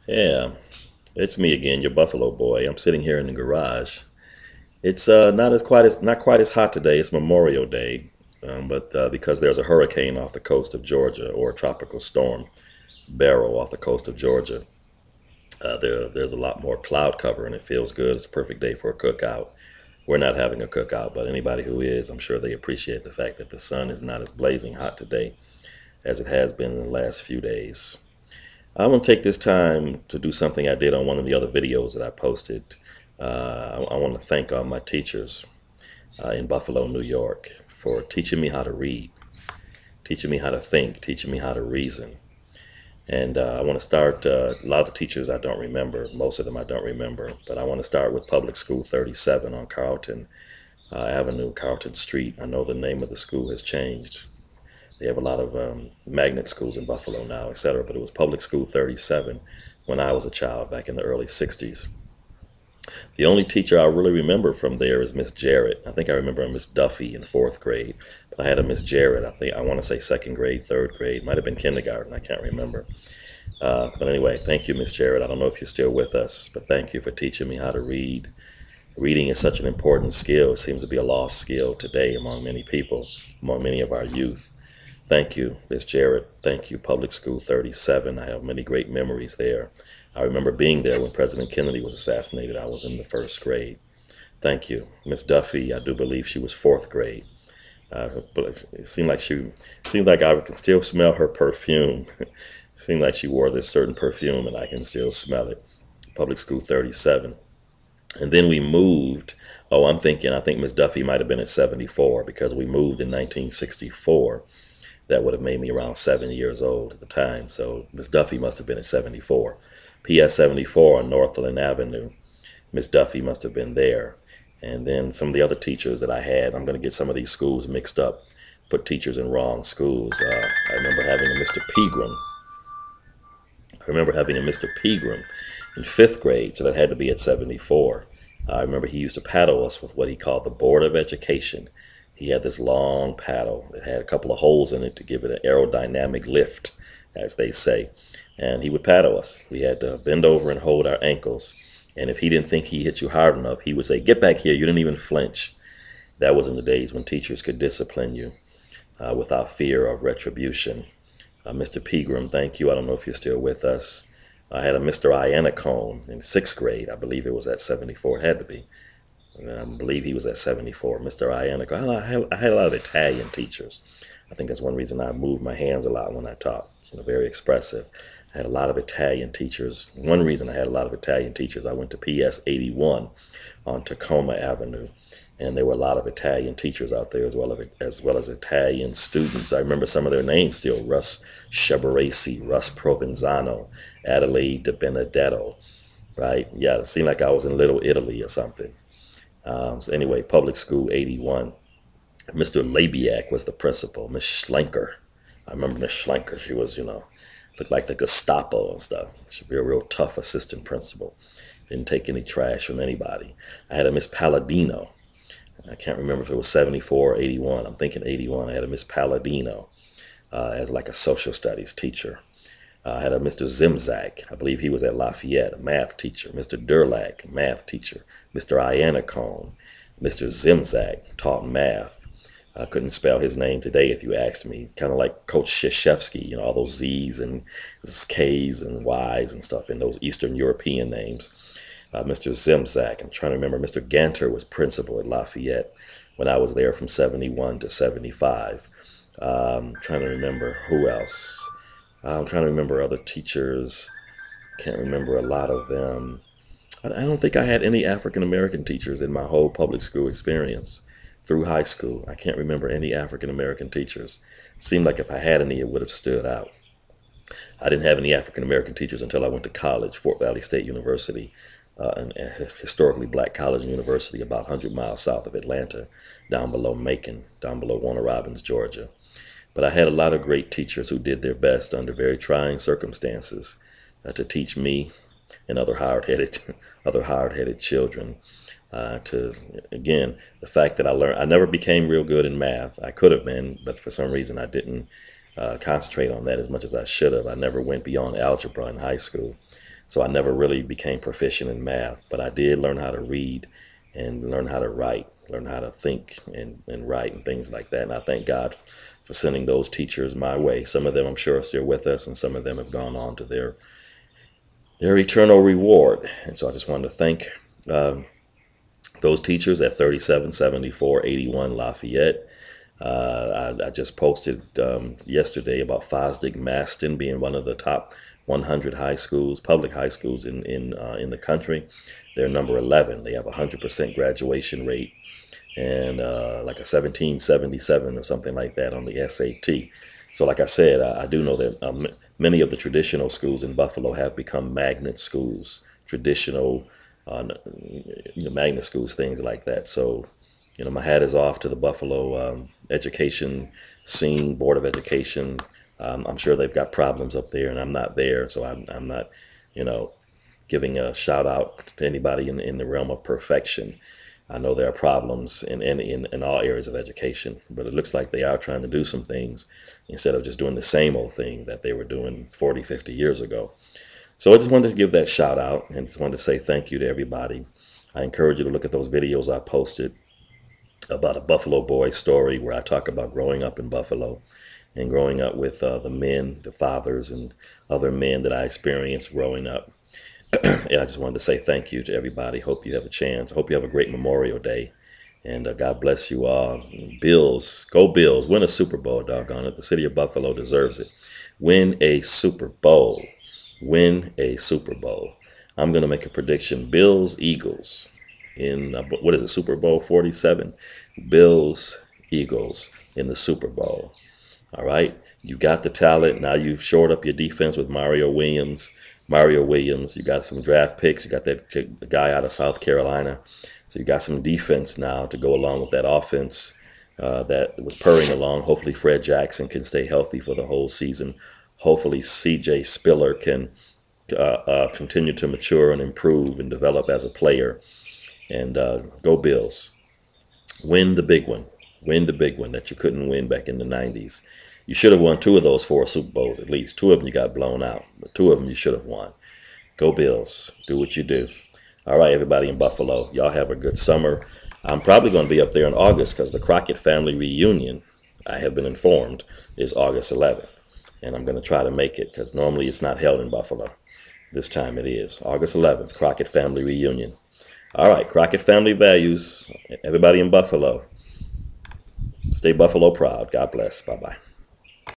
Yeah, it's me again, your Buffalo boy. I'm sitting here in the garage. It's not quite as hot today. It's Memorial Day, but because there's a hurricane off the coast of Georgia, or a tropical storm barrel off the coast of Georgia, there's a lot more cloud cover and it feels good. It's a perfect day for a cookout. We're not having a cookout, but anybody who is, I'm sure they appreciate the fact that the sun is not as blazing hot today as it has been in the last few days. I'm going to take this time to do something I did on one of the other videos that I posted. I want to thank all my teachers in Buffalo, New York, for teaching me how to read, teaching me how to think, teaching me how to reason. And I want to start, a lot of the teachers I don't remember, most of them I don't remember, but I want to start with Public School 37 on Carlton Avenue, Carlton Street. I know the name of the school has changed. They have a lot of magnet schools in Buffalo now, etc. But it was Public School 37 when I was a child back in the early 60s. The only teacher I really remember from there is Miss Jarrett. I think I remember Miss Duffy in fourth grade. But I had a Miss Jarrett, I want to say second grade, third grade. Might have been kindergarten. I can't remember. But anyway, thank you, Miss Jarrett. I don't know if you're still with us, but thank you for teaching me how to read. Reading is such an important skill. It seems to be a lost skill today among many people, among many of our youth. Thank you, Miss Jarrett. Thank you, Public School 37. I have many great memories there. I remember being there when President Kennedy was assassinated. I was in the first grade. Thank you. Miss Duffy, I do believe she was fourth grade. But it seemed like I can still smell her perfume. It seemed like she wore this certain perfume and I can still smell it. Public School 37. And then we moved. Oh, I think Miss Duffy might have been at 74 because we moved in 1964. That would have made me around 7 years old at the time. So Miss Duffy must have been at 74. PS 74 on Northland Avenue. Miss Duffy must have been there. And then some of the other teachers that I had, I'm going to get some of these schools mixed up, put teachers in wrong schools. I remember having a Mr. Pegram. I remember having a Mr. Pegram in fifth grade, so that had to be at 74. I remember he used to paddle us with what he called the Board of Education. He had this long paddle. It had a couple of holes in it to give it an aerodynamic lift, as they say. And he would paddle us. We had to bend over and hold our ankles. And if he didn't think he hit you hard enough, he would say, "Get back here." You didn't even flinch. That was in the days when teachers could discipline you without fear of retribution. Mr. Pegram, thank you. I don't know if you're still with us. I had a Mr. Ianacone in sixth grade. I believe it was at 74. It had to be. I believe he was at 74. Mr. Ianacone. I had a lot of Italian teachers. I think that's one reason I moved my hands a lot when I taught. Very expressive. I had a lot of Italian teachers. One reason I had a lot of Italian teachers, I went to PS 81 on Tacoma Avenue, and there were a lot of Italian teachers out there as well as Italian students. I remember some of their names still: Russ Shabaresi, Russ Provenzano, Adelaide De Benedetto, right? Yeah, it seemed like I was in Little Italy or something. So anyway, Public School 81. Mr. Labiak was the principal. Miss Schlenker. I remember Miss Schlenker. She was, looked like the Gestapo and stuff. She'd be a real tough assistant principal. Didn't take any trash from anybody. I had a Miss Palladino. I can't remember if it was 74 or 81. I'm thinking 81. I had a Miss Palladino as like a social studies teacher. I had a Mr. Zimzak. I believe he was at Lafayette, a math teacher. Mr. Durlack, math teacher. Mr. Ianacone. Mr. Zimzak taught math. I couldn't spell his name today if you asked me. Kind of like Coach Krzyzewski, all those Z's and K's and Y's and stuff in those Eastern European names. Mr. Zimzak, I'm trying to remember. Mr. Ganter was principal at Lafayette when I was there from 71 to 75. Trying to remember who else. I'm trying to remember other teachers. Can't remember a lot of them. I don't think I had any African American teachers in my whole public school experience through high school. I can't remember any African American teachers. Seemed like if I had any, it would have stood out. I didn't have any African American teachers until I went to college, Fort Valley State University, an historically black college and university about 100 miles south of Atlanta, down below Macon, down below Warner Robins, Georgia. But I had a lot of great teachers who did their best under very trying circumstances to teach me and other hard-headed children. Again, the fact that I never became real good in math. I could have been, but for some reason I didn't concentrate on that as much as I should have. I never went beyond algebra in high school. So I never really became proficient in math, but I did learn how to read and learn how to write, learn how to think and write and things like that. And I thank God for sending those teachers my way. Some of them I'm sure are still with us, and some of them have gone on to their eternal reward. And so I just wanted to thank those teachers at 377481 Lafayette. I just posted yesterday about Fosdick Maston being one of the top 100 high schools, public high schools in the country. They're number 11. They have a 100% graduation rate and like a 1777 or something like that on the SAT. So like I said, I do know that many of the traditional schools in Buffalo have become magnet schools, traditional magnet schools, things like that. So, my hat is off to the Buffalo education scene, Board of Education. I'm sure they've got problems up there, and I'm not there, so I'm not, giving a shout out to anybody in the realm of perfection. I know there are problems in all areas of education, but it looks like they are trying to do some things instead of just doing the same old thing that they were doing 40, 50 years ago. So I just wanted to give that shout out and just wanted to say thank you to everybody. I encourage you to look at those videos I posted about a Buffalo boy story where I talk about growing up in Buffalo and growing up with the men, the fathers, and other men that I experienced growing up. Yeah, I just wanted to say thank you to everybody. Hope you have a chance. I hope you have a great Memorial Day. And God bless you all. Bills, go Bills. Win a Super Bowl, doggone it. The city of Buffalo deserves it. Win a Super Bowl. Win a Super Bowl. I'm going to make a prediction. Bills, Eagles. In, what is it, Super Bowl 47? Bills, Eagles in the Super Bowl. All right. You got the talent. Now you've shored up your defense with Mario Williams. You got some draft picks. You got that guy out of South Carolina. So you got some defense now to go along with that offense that was purring along. Hopefully Fred Jackson can stay healthy for the whole season. Hopefully C.J. Spiller can continue to mature and improve and develop as a player. And go Bills. Win the big one. Win the big one that you couldn't win back in the 90s. You should have won 2 of those 4 Super Bowls at least. 2 of them you got blown out, but 2 of them you should have won. Go Bills. Do what you do. All right, everybody in Buffalo, y'all have a good summer. I'm probably going to be up there in August because the Crockett family reunion, I have been informed, is August 11th. And I'm going to try to make it because normally it's not held in Buffalo. This time it is. August 11th, Crockett family reunion. All right, Crockett family values. Everybody in Buffalo, stay Buffalo proud. God bless. Bye-bye.